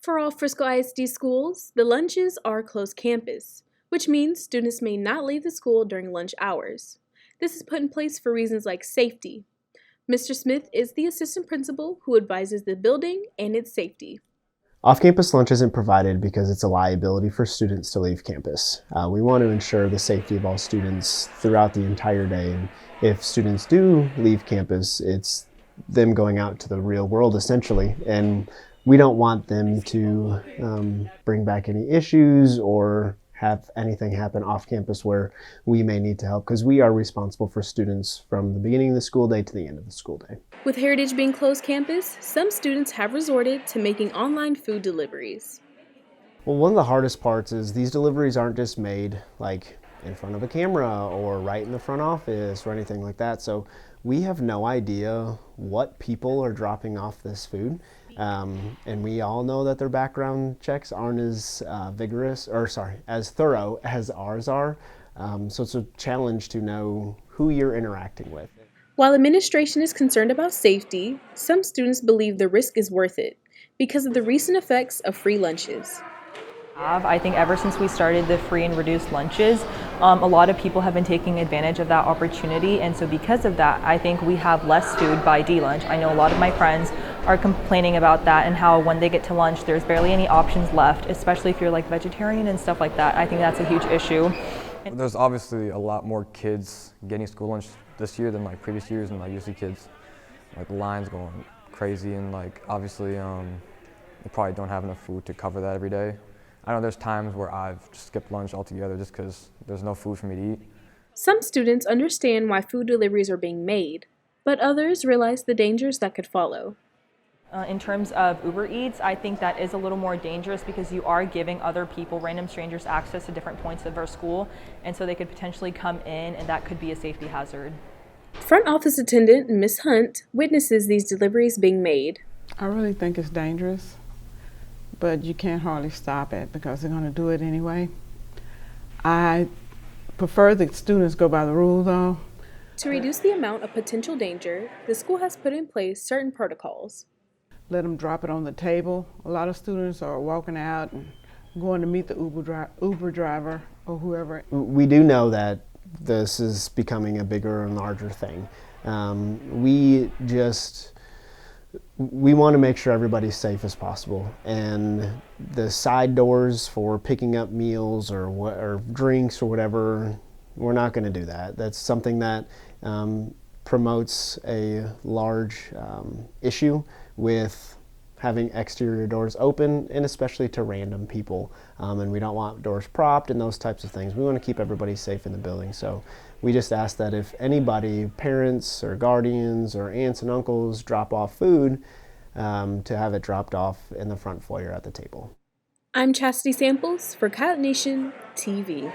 For all Frisco ISD schools, the lunches are closed campus, which means students may not leave the school during lunch hours. This is put in place for reasons like safety. Mr. Smith is the assistant principal who advises the building and its safety. Off-campus lunch isn't provided because it's a liability for students to leave campus. We want to ensure the safety of all students throughout the entire day. And if students do leave campus, it's them going out to the real world essentially. And we don't want them to bring back any issues or have anything happen off campus where we may need to help, because we are responsible for students from the beginning of the school day to the end of the school day. With Heritage being closed campus, some students have resorted to making online food deliveries. Well, one of the hardest parts is these deliveries aren't just made like in front of a camera or right in the front office or anything like that. So we have no idea what people are dropping off this food. And we all know that their background checks aren't as as thorough as ours are. So it's a challenge to know who you're interacting with. While administration is concerned about safety, some students believe the risk is worth it because of the recent effects of free lunches. I think ever since we started the free and reduced lunches, a lot of people have been taking advantage of that opportunity, and so because of that, I think we have less food by D-lunch. I know a lot of my friends are complaining about that and how when they get to lunch, there's barely any options left, especially if you're like vegetarian and stuff like that. I think that's a huge issue. There's obviously a lot more kids getting school lunch this year than like previous years, and like usually kids, like the lines going crazy, and like obviously they probably don't have enough food to cover that every day. I know there's times where I've just skipped lunch altogether just because there's no food for me to eat. Some students understand why food deliveries are being made, but others realize the dangers that could follow. In terms of Uber Eats, I think that is a little more dangerous because you are giving other people, random strangers, access to different points of our school, and so they could potentially come in, and that could be a safety hazard. Front office attendant Ms. Hunt witnesses these deliveries being made. I really think it's dangerous, but you can't hardly stop it because they're going to do it anyway. I prefer that students go by the rules though. To reduce the amount of potential danger, the school has put in place certain protocols. Let them drop it on the table. A lot of students are walking out and going to meet the Uber driver or whoever. We do know that this is becoming a bigger and larger thing. We want to make sure everybody's safe as possible, and the side doors for picking up meals or drinks or whatever, we're not going to do that. That's something that promotes a large issue with having exterior doors open, and especially to random people. And we don't want doors propped and those types of things. We want to keep everybody safe in the building. So we just ask that if anybody, parents or guardians or aunts and uncles, drop off food, to have it dropped off in the front foyer at the table. I'm Chasity Samples for Coyote Nation TV.